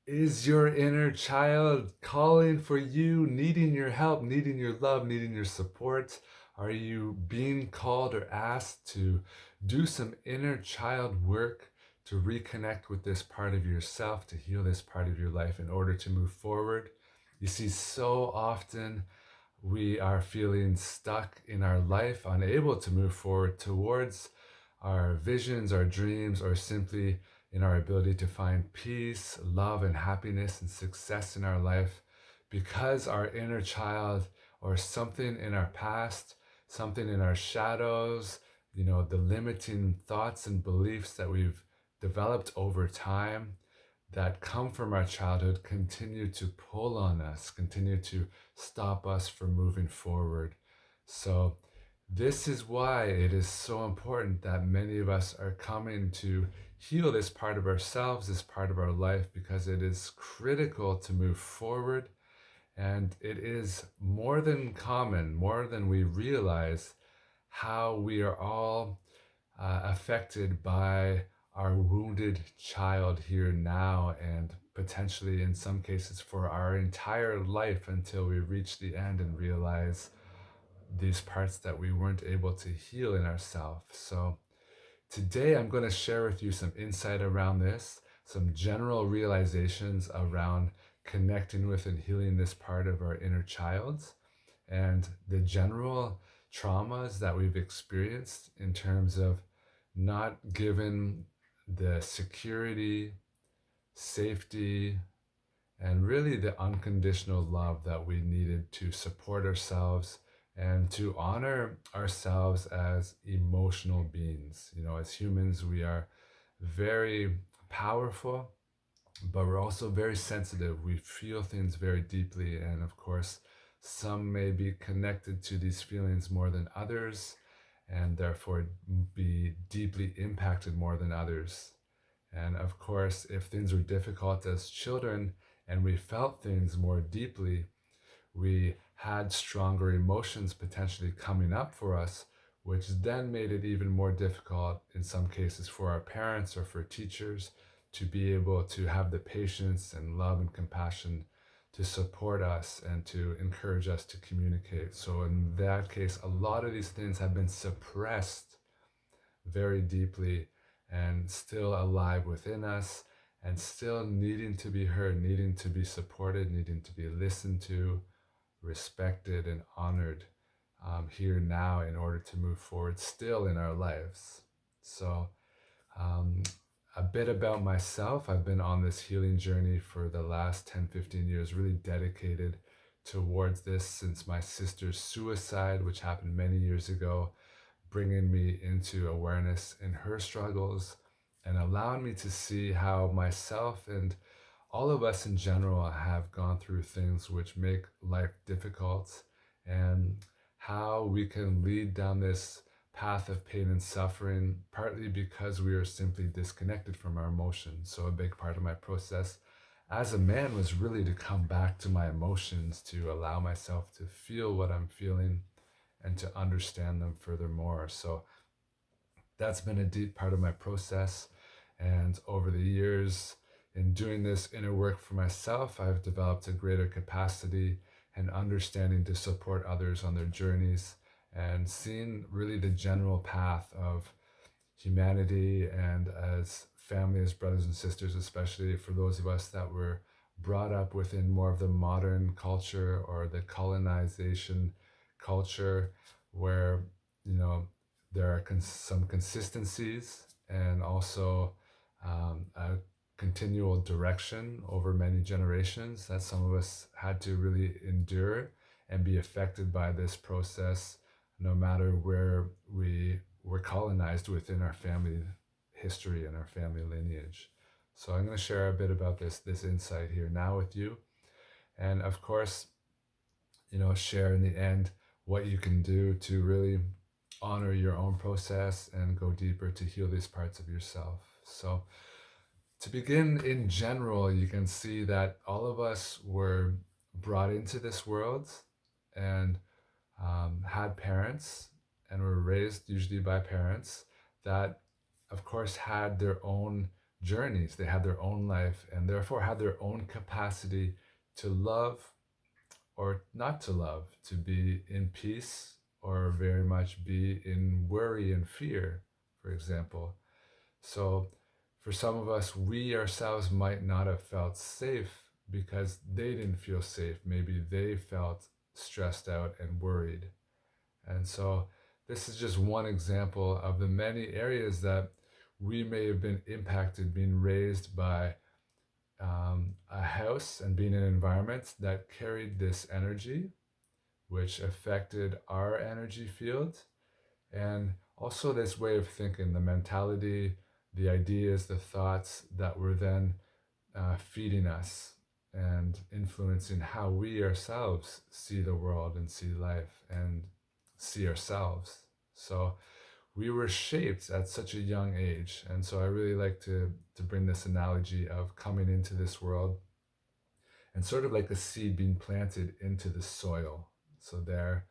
Is your inner child calling for you, needing your help, needing your love, needing your support? Are you being called or asked to do some inner child work to reconnect with this part of yourself, to heal this part of your life in order to move forward? You see, so often we are feeling stuck in our life, unable to move forward towards our visions, our dreams, or simply in our ability to find peace, love, and happiness and success in our life because our inner child or something in our past, something in our shadows, the limiting thoughts and beliefs that we've developed over time that come from our childhood continue to pull on us, continue to stop us from moving forward. So, this is why it is so important that many of us are coming to heal this part of ourselves, this part of our life, because it is critical to move forward. And it is more than common, more than we realize, how we are all affected by our wounded child here now, and potentially in some cases for our entire life until we reach the end and realize these parts that we weren't able to heal in ourselves. So today I'm going to share with you some insight around this, some general realizations around connecting with and healing this part of our inner child, and the general traumas that we've experienced in terms of not given the security, safety, and really the unconditional love that we needed to support ourselves and to honor ourselves as emotional beings. As humans, we are very powerful, but we're also very sensitive. We feel things very deeply, and of course, some may be connected to these feelings more than others, and therefore be deeply impacted more than others. And of course, if things were difficult as children and we felt things more deeply, we had stronger emotions potentially coming up for us, which then made it even more difficult in some cases for our parents or for teachers to be able to have the patience and love and compassion to support us and to encourage us to communicate. So, in that case, a lot of these things have been suppressed very deeply and still alive within us, and still needing to be heard, needing to be supported, needing to be listened to, respected, and honored here now in order to move forward still in our lives. So, um, a bit about myself. I've been on this healing journey for the last 10, 15 years, really dedicated towards this since my sister's suicide, which happened many years ago, bringing me into awareness in her struggles and allowing me to see how myself and all of us in general have gone through things which make life difficult, and how we can lead down this path of pain and suffering, partly because we are simply disconnected from our emotions. So, a big part of my process as a man was really to come back to my emotions, to allow myself to feel what I'm feeling and to understand them furthermore. So, that's been a deep part of my process. And over the years, in doing this inner work for myself, I've developed a greater capacity and understanding to support others on their journeys and seeing really the general path of humanity, and as family, as brothers and sisters, especially for those of us that were brought up within more of the modern culture or the colonization culture, where you know there are some consistencies and also a continual direction over many generations that some of us had to really endure and be affected by this process, no matter where we were colonized within our family history and our family lineage. So I'm going to share a bit about this insight here now with you, and of course, share in the end what you can do to really honor your own process and go deeper to heal these parts of yourself. So, to begin, in general, you can see that all of us were brought into this world and had parents and were raised usually by parents that, of course, had their own journeys, they had their own life, and therefore had their own capacity to love or not to love, to be in peace or very much be in worry and fear, for example. So, for some of us, we ourselves might not have felt safe because they didn't feel safe. Maybe they felt stressed out and worried. And so, this is just one example of the many areas that we may have been impacted, being raised by a house and being in an environment that carried this energy, which affected our energy field, and also this way of thinking, the mentality, the ideas, the thoughts that were then feeding us and influencing how we ourselves see the world and see life and see ourselves. So we were shaped at such a young age. And so I really like to bring this analogy of coming into this world and sort of like a seed being planted into the soil. So there,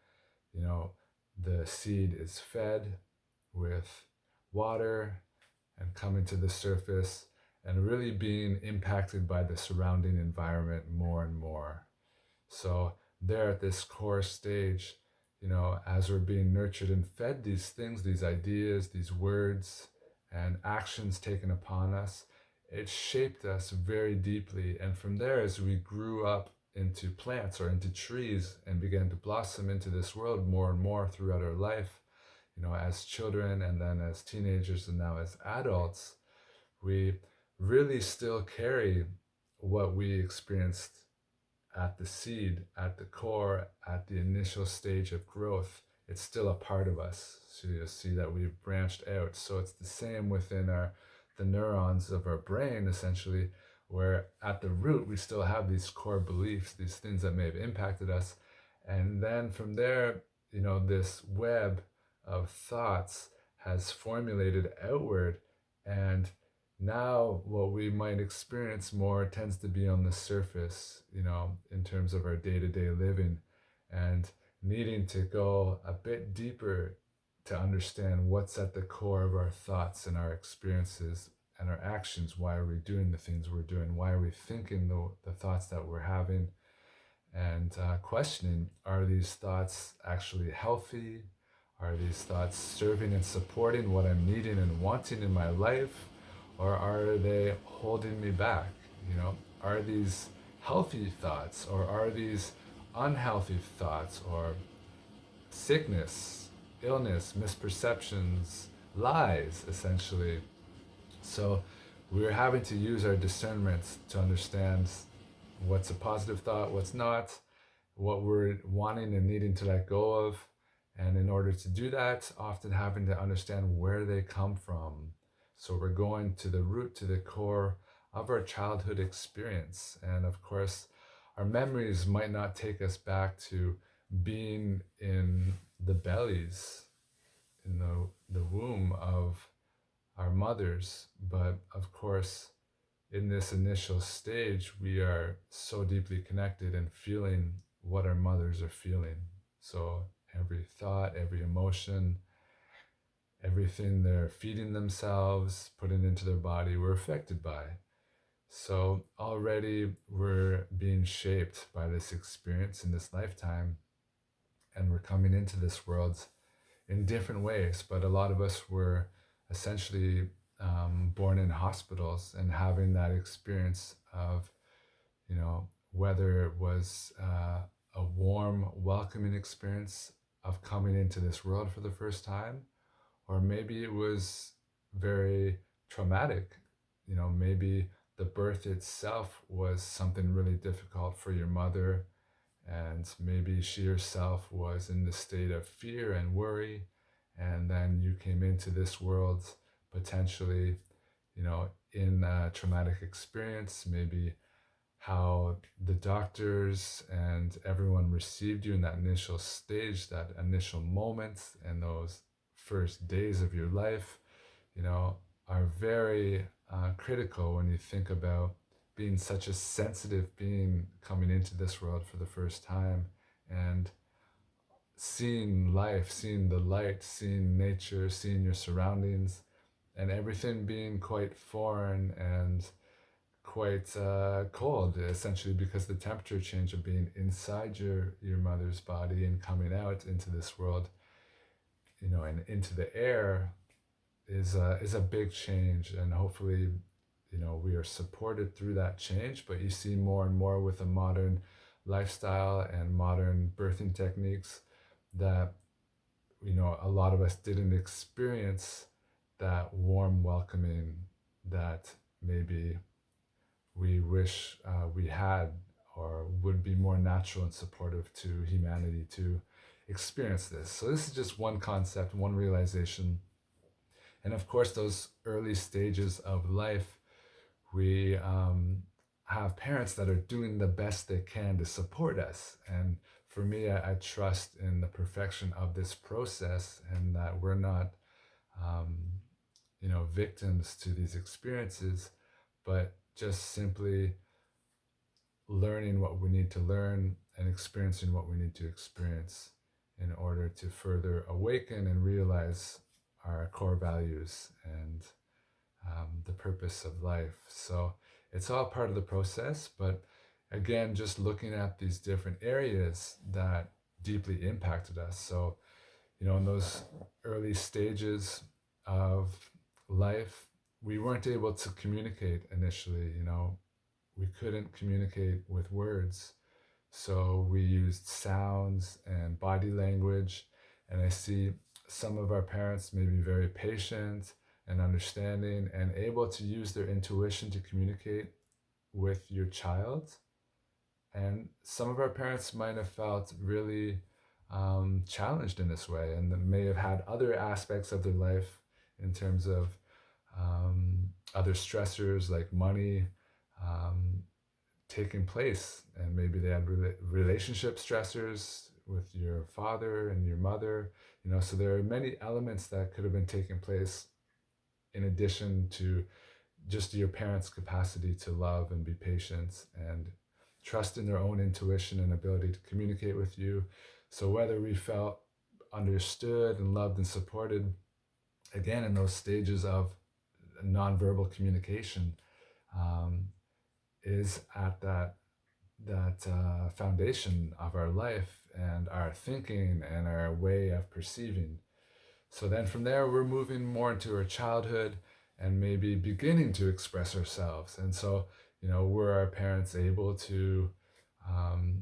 you know, the seed is fed with water and coming to the surface and really being impacted by the surrounding environment more and more. So there at this core stage, as we're being nurtured and fed these things, these ideas, these words, and actions taken upon us, it shaped us very deeply. And from there, as we grew up into plants or into trees and began to blossom into this world more and more throughout our life, as children and then as teenagers and now as adults, we really still carry what we experienced at the seed, at the core, at the initial stage of growth. It's still a part of us. So you'll see that we've branched out. So it's the same within the neurons of our brain, essentially, where at the root we still have these core beliefs, these things that may have impacted us. And then from there, this web of thoughts has formulated outward, and now what we might experience more tends to be on the surface, in terms of our day-to-day living, and needing to go a bit deeper to understand what's at the core of our thoughts and our experiences and our actions. Why are we doing the things we're doing? Why are we thinking the thoughts that we're having? And questioning, are these thoughts actually healthy? Are these thoughts serving and supporting what I'm needing and wanting in my life? Or are they holding me back? Are these healthy thoughts, or are these unhealthy thoughts, or sickness, illness, misperceptions, lies, essentially? So we're having to use our discernment to understand what's a positive thought, what's not, what we're wanting and needing to let go of. And in order to do that, often having to understand where they come from. So we're going to the root, to the core of our childhood experience. And of course, our memories might not take us back to being in the bellies, in the womb of our mothers. But of course, in this initial stage, we are so deeply connected and feeling what our mothers are feeling. So every thought, every emotion, everything they're feeding themselves, putting into their body, we're affected by. So already we're being shaped by this experience in this lifetime, and we're coming into this world in different ways. But a lot of us were essentially born in hospitals and having that experience of, whether it was a warm, welcoming experience of coming into this world for the first time, or maybe it was very traumatic. Maybe the birth itself was something really difficult for your mother, and maybe she herself was in the state of fear and worry, and then you came into this world potentially, in a traumatic experience, maybe how the doctors and everyone received you in that initial stage, that initial moment, and those first days of your life, are very critical when you think about being such a sensitive being coming into this world for the first time, and seeing life, seeing the light, seeing nature, seeing your surroundings, and everything being quite foreign and quite cold, essentially because the temperature change of being inside your mother's body and coming out into this world, and into the air is a big change, and hopefully, we are supported through that change. But you see more and more with a modern lifestyle and modern birthing techniques that a lot of us didn't experience that warm welcoming that maybe we wish we had, or would be more natural and supportive to humanity to experience this. So this is just one concept, one realization. And of course, those early stages of life, we have parents that are doing the best they can to support us. And for me, I trust in the perfection of this process, and that we're not, um, victims to these experiences, but just simply learning what we need to learn and experiencing what we need to experience in order to further awaken and realize our core values and the purpose of life. So it's all part of the process, but again, just looking at these different areas that deeply impacted us. So, in those early stages of life, we weren't able to communicate initially. We couldn't communicate with words. So we used sounds and body language. And I see some of our parents may be very patient and understanding and able to use their intuition to communicate with your child. And some of our parents might have felt really challenged in this way, and may have had other aspects of their life in terms of other stressors like money, um, taking place, and maybe they had relationship stressors with your father and your mother. So there are many elements that could have been taking place in addition to just your parents' capacity to love and be patient and trust in their own intuition and ability to communicate with you. So whether we felt understood and loved and supported, again, in those stages of nonverbal communication, um, is at that foundation of our life and our thinking and our way of perceiving. So then from there, we're moving more into our childhood and maybe beginning to express ourselves. And so, were our parents able to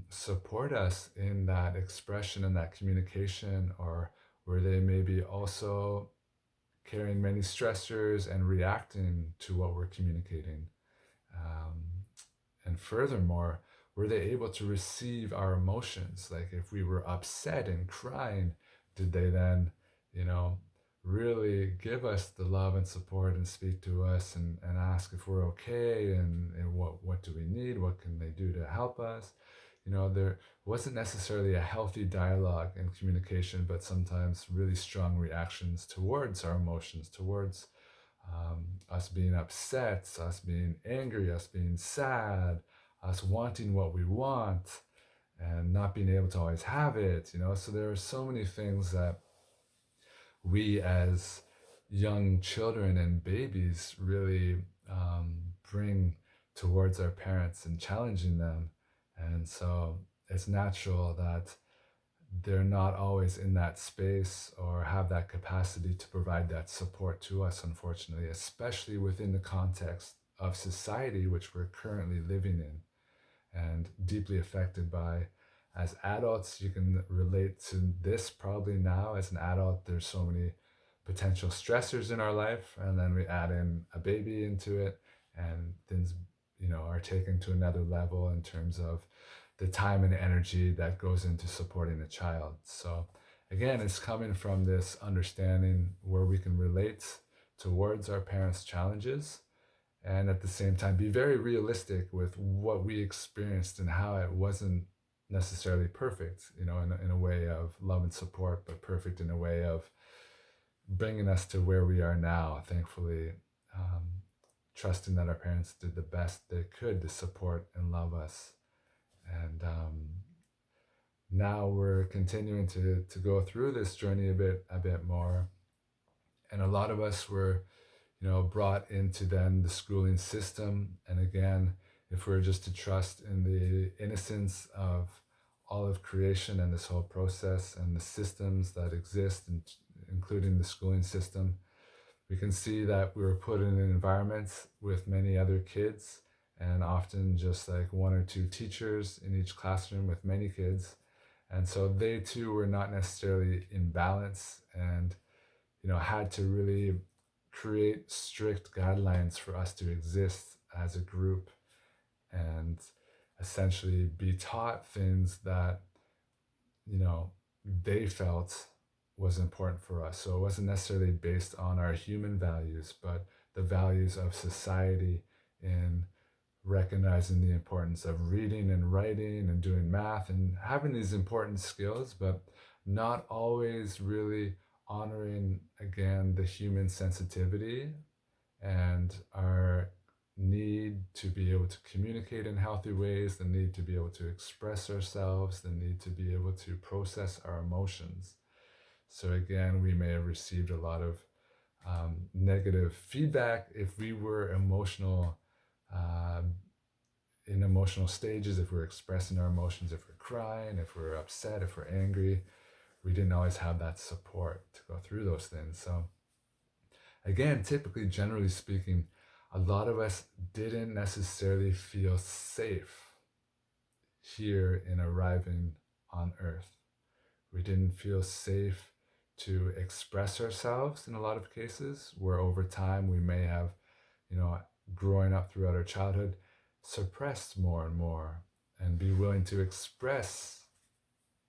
support us in that expression and that communication, or were they maybe also carrying many stressors and reacting to what we're communicating? Um, and furthermore, were they able to receive our emotions? Like if we were upset and crying, did they then, you know, really give us the love and support and speak to us and ask if we're okay, and what do we need? What can they do to help us? There wasn't necessarily a healthy dialogue and communication, but sometimes really strong reactions towards our emotions, towards us being upset, us being angry, us being sad, us wanting what we want and not being able to always have it. So there are so many things that we as young children and babies really bring towards our parents and challenging them. And so it's natural that they're not always in that space or have that capacity to provide that support to us, unfortunately, especially within the context of society which we're currently living in and deeply affected by. As adults, you can relate to this probably now. As an adult, there's so many potential stressors in our life, and then we add in a baby into it, and things, are taken to another level in terms of the time and energy that goes into supporting a child. So again, it's coming from this understanding where we can relate towards our parents' challenges, and at the same time be very realistic with what we experienced and how it wasn't necessarily perfect, in a way of love and support, but perfect in a way of bringing us to where we are now, thankfully, trusting that our parents did the best they could to support and love us. And now we're continuing to go through this journey a bit more. And a lot of us were, brought into then the schooling system. And again, if we were just to trust in the innocence of all of creation and this whole process and the systems that exist, and including the schooling system, we can see that we were put in environments with many other kids, and often just like one or two teachers in each classroom with many kids. And so they too were not necessarily in balance, and had to really create strict guidelines for us to exist as a group and essentially be taught things that you know they felt was important for us. So it wasn't necessarily based on our human values, but the values of society, in recognizing the importance of reading and writing and doing math and having these important skills, but not always really honoring again the human sensitivity and our need to be able to communicate in healthy ways, the need to be able to express ourselves, the need to be able to process our emotions. So, again, we may have received a lot of negative feedback if we were in emotional stages, if we're expressing our emotions, if we're crying, if we're upset, if we're angry. We didn't always have that support to go through those things. So, again, typically, generally speaking, a lot of us didn't necessarily feel safe here in arriving on Earth. We didn't feel safe to express ourselves in a lot of cases, where over time we may have, you know, growing up throughout our childhood, suppressed more and more and be willing to express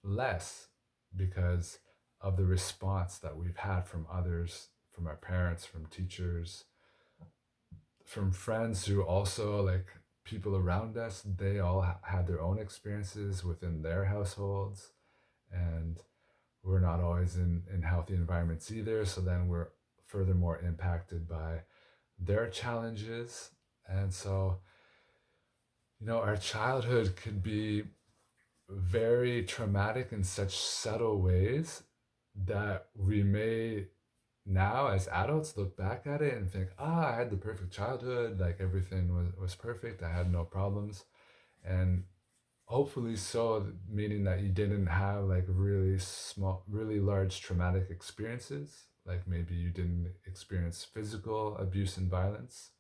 less because of the response that we've had from others, from our parents, from teachers, from friends who also, like, people around us, they all had their own experiences within their households, and we're not always in healthy environments either. So then we're furthermore impacted by their challenges. And so, our childhood could be very traumatic in such subtle ways that we may now as adults look back at it and think, I had the perfect childhood, like everything was perfect, I had no problems. And hopefully so, meaning that you didn't have like really small, really large traumatic experiences, like maybe you didn't experience physical abuse and violence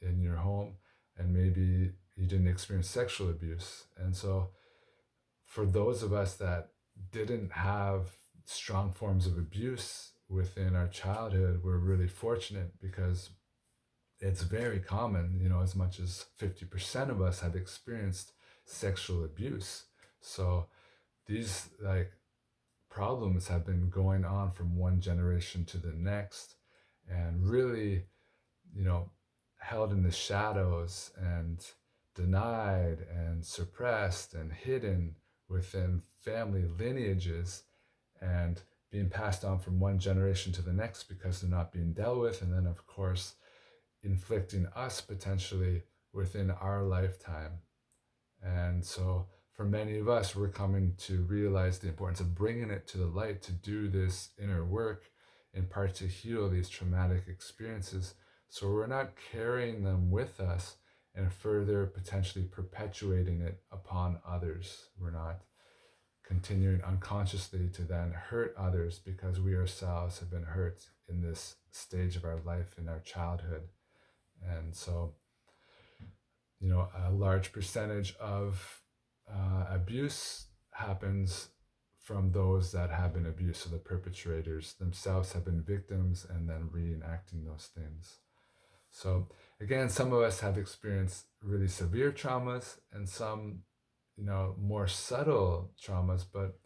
in your home, and maybe you didn't experience sexual abuse. And so for those of us that didn't have strong forms of abuse within our childhood, we're really fortunate, because it's very common, as much as 50% of us have experienced sexual abuse. So these like problems have been going on from one generation to the next, and really, you know, held in the shadows and denied and suppressed and hidden within family lineages, and being passed on from one generation to the next because they're not being dealt with. And then, of course, inflicting us potentially within our lifetime. And so, for many of us, we're coming to realize the importance of bringing it to the light, to do this inner work, in part to heal these traumatic experiences, so we're not carrying them with us and further potentially perpetuating it upon others. We're not continuing unconsciously to then hurt others because we ourselves have been hurt in this stage of our life, in our childhood. And so, a large percentage of abuse happens from those that have been abused. So the perpetrators themselves have been victims and then reenacting those things. So again, some of us have experienced really severe traumas, and some, more subtle traumas, but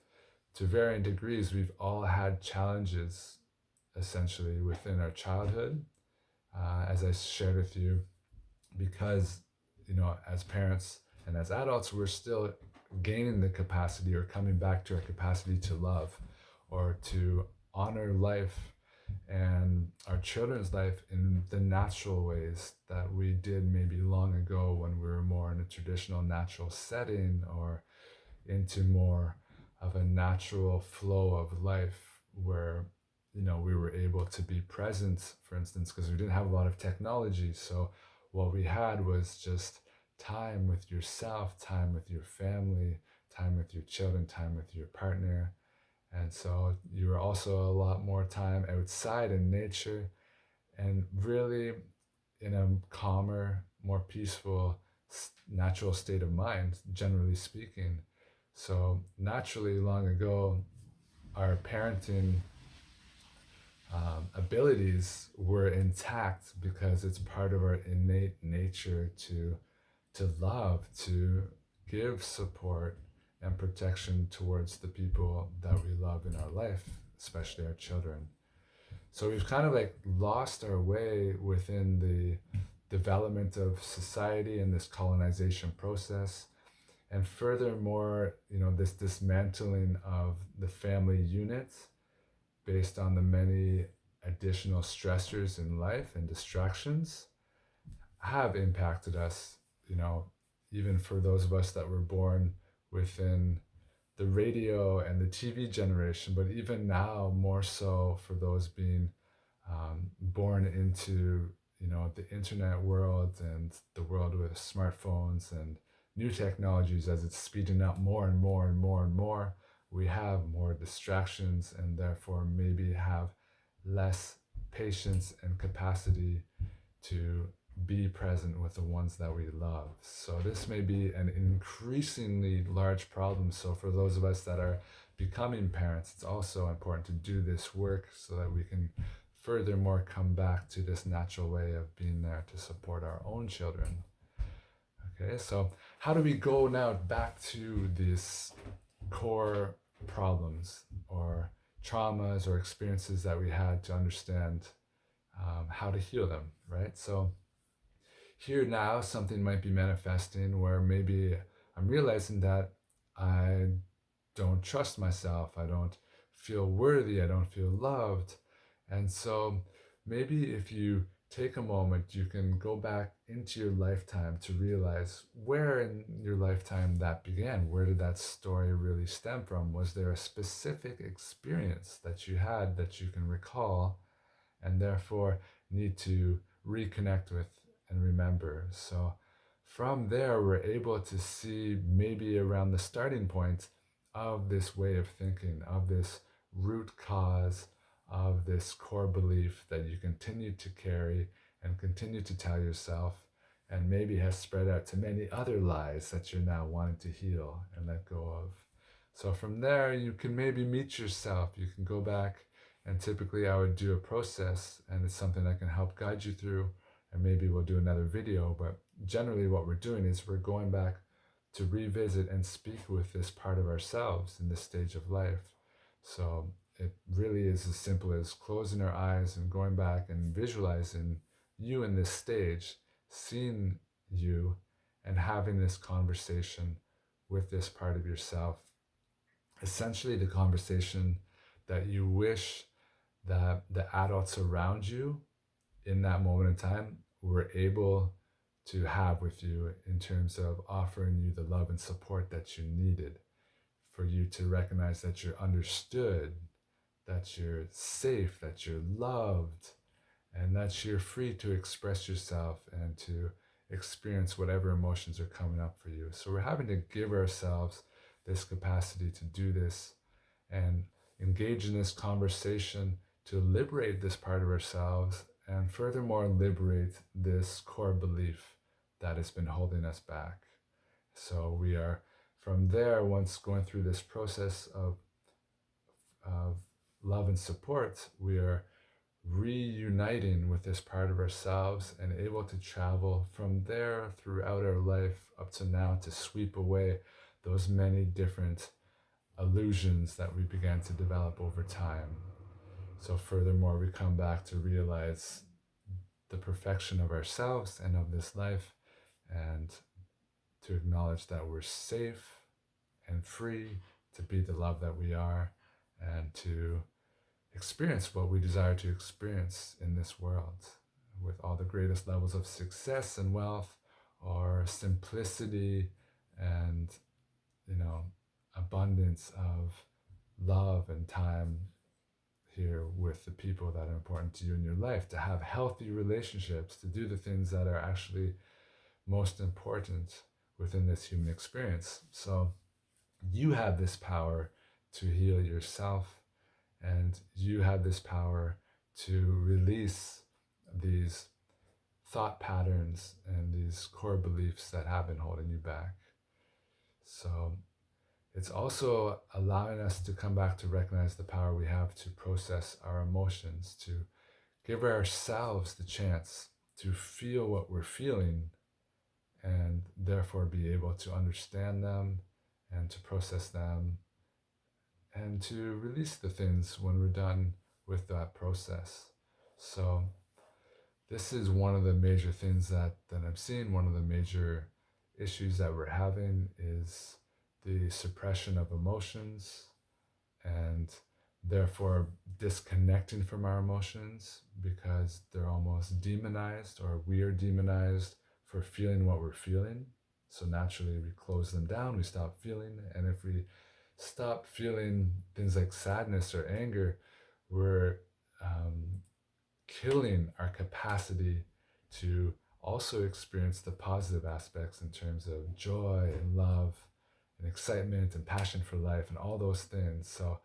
to varying degrees. We've all had challenges essentially within our childhood, as I shared with you, because, as parents and as adults, we're still gaining the capacity, or coming back to our capacity to love, or to honor life and our children's life in the natural ways that we did maybe long ago, when we were more in a traditional natural setting, or into more of a natural flow of life, where we were able to be present, for instance, because we didn't have a lot of technology. So what we had was just time with yourself, time with your family, time with your children, time with your partner. And so you were also a lot more time outside in nature and really in a calmer, more peaceful, natural state of mind, generally speaking. So, naturally, long ago, our parenting abilities were intact because it's part of our innate nature to love, to give support and protection towards the people that we love in our life, especially our children. So we've kind of like lost our way within the development of society and this colonization process. And furthermore, this dismantling of the family unit based on the many additional stressors in life and distractions have impacted us, you know, even for those of us that were born within the radio and the TV generation, but even now, more so for those being born into the internet world and the world with smartphones and new technologies. As it's speeding up more and more and more and more, we have more distractions and therefore maybe have less patience and capacity to be present with the ones that we love. So this may be an increasingly large problem. So for those of us that are becoming parents, it's also important to do this work so that we can furthermore come back to this natural way of being there to support our own children. Okay, so how do we go now back to these core problems or traumas or experiences that we had to understand how to heal them, right? So here now, something might be manifesting where maybe I'm realizing that I don't trust myself, I don't feel worthy, I don't feel loved. And so maybe if you take a moment, you can go back into your lifetime to realize where in your lifetime that began. Where did that story really stem from? Was there a specific experience that you had that you can recall and therefore need to reconnect with and remember? So from there, we're able to see maybe around the starting point of this way of thinking, of this root cause, of this core belief that you continue to carry and continue to tell yourself, and maybe has spread out to many other lies that you're now wanting to heal and let go of. So from there, you can maybe meet yourself. You can go back, and typically I would do a process, and it's something I can help guide you through, and maybe we'll do another video. But generally what we're doing is we're going back to revisit and speak with this part of ourselves in this stage of life. So it really is as simple as closing our eyes and going back and visualizing you in this stage, seeing you and having this conversation with this part of yourself. Essentially the conversation that you wish that the adults around you in that moment in time were able to have with you in terms of offering you the love and support that you needed, for you to recognize that you're understood, that you're safe, that you're loved, and that you're free to express yourself and to experience whatever emotions are coming up for you. So we're having to give ourselves this capacity to do this and engage in this conversation to liberate this part of ourselves and furthermore liberate this core belief that has been holding us back. So we are from there, once going through this process of love and support, we are reuniting with this part of ourselves and able to travel from there throughout our life up to now to sweep away those many different illusions that we began to develop over time. So furthermore, we come back to realize the perfection of ourselves and of this life, and to acknowledge that we're safe and free to be the love that we are and to experience what we desire to experience in this world with all the greatest levels of success and wealth, or simplicity and abundance of love and time here with the people that are important to you in your life, to have healthy relationships, to do the things that are actually most important within this human experience. So you have this power to heal yourself, and you have this power to release these thought patterns and these core beliefs that have been holding you back. So it's also allowing us to come back to recognize the power we have to process our emotions, to give ourselves the chance to feel what we're feeling and therefore be able to understand them and to process them and to release the things when we're done with that process. So this is one of the major things that I'm seeing. One of the major issues that we're having is the suppression of emotions and therefore disconnecting from our emotions because they're almost demonized, or we are demonized for feeling what we're feeling. So naturally we close them down, we stop feeling. And if we stop feeling things like sadness or anger, we're killing our capacity to also experience the positive aspects in terms of joy and love and excitement and passion for life and all those things. So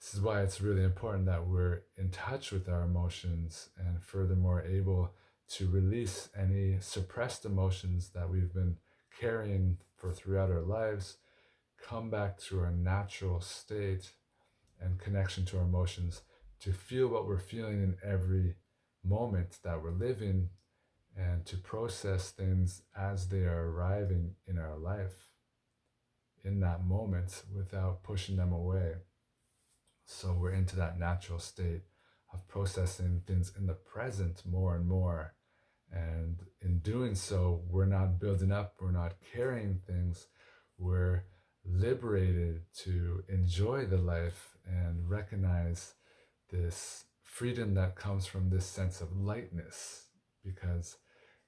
this is why it's really important that we're in touch with our emotions and furthermore able to release any suppressed emotions that we've been carrying for throughout our lives, come back to our natural state and connection to our emotions, to feel what we're feeling in every moment that we're living, and to process things as they are arriving in our life in that moment without pushing them away. So we're into that natural state of processing things in the present more and more. And in doing so, we're not building up, we're not carrying things, we're liberated to enjoy the life and recognize this freedom that comes from this sense of lightness, because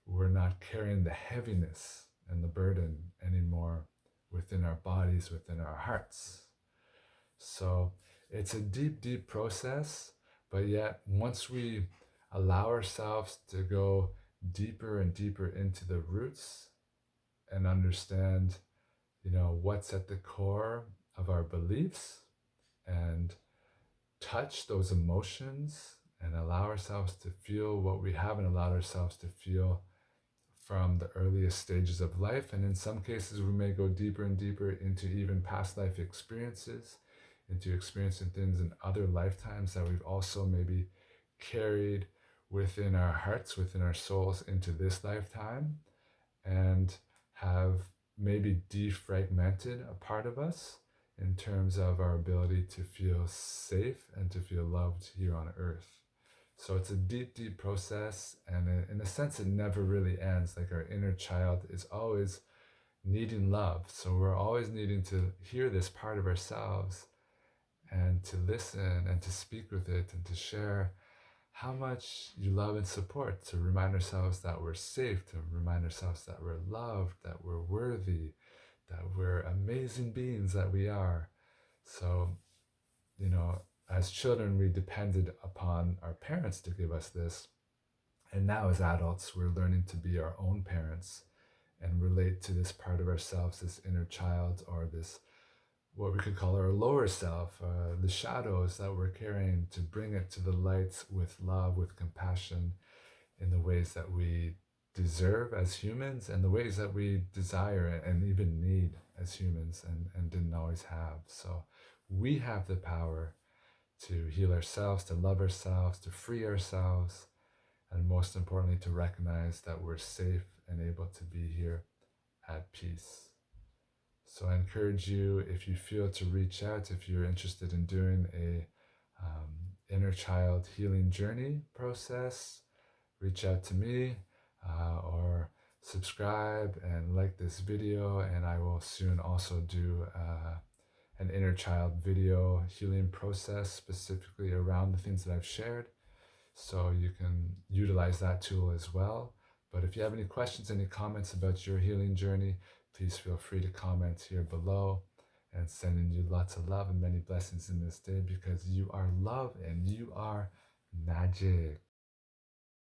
we're not carrying the heaviness and the burden anymore within our bodies, within our hearts. So it's a deep, deep process, but yet once we allow ourselves to go deeper and deeper into the roots and understand, what's at the core of our beliefs and touch those emotions and allow ourselves to feel what we haven't allowed ourselves to feel from the earliest stages of life. And in some cases, we may go deeper and deeper into even past life experiences, into experiencing things in other lifetimes that we've also maybe carried within our hearts, within our souls into this lifetime, and have maybe defragmented a part of us in terms of our ability to feel safe and to feel loved here on earth. So it's a deep, deep process, and in a sense, it never really ends. Like our inner child is always needing love. So we're always needing to hear this part of ourselves and to listen and to speak with it and to share how much you love and support, to remind ourselves that we're safe, to remind ourselves that we're loved, that we're worthy, that we're amazing beings that we are. So, as children, we depended upon our parents to give us this. And now as adults, we're learning to be our own parents and relate to this part of ourselves, this inner child, or this, what we could call our lower self, the shadows that we're carrying, to bring it to the light with love, with compassion, in the ways that we deserve as humans and the ways that we desire and even need as humans and didn't always have. So we have the power to heal ourselves, to love ourselves, to free ourselves, and most importantly, to recognize that we're safe and able to be here at peace. So I encourage you, if you feel, to reach out if you're interested in doing a inner child healing journey process. Reach out to me or subscribe and like this video, and I will soon also do an inner child video healing process specifically around the things that I've shared, so you can utilize that tool as well. But if you have any questions, any comments about your healing journey, please feel free to comment here below. and sending you lots of love and many blessings in this day because you are love and you are magic.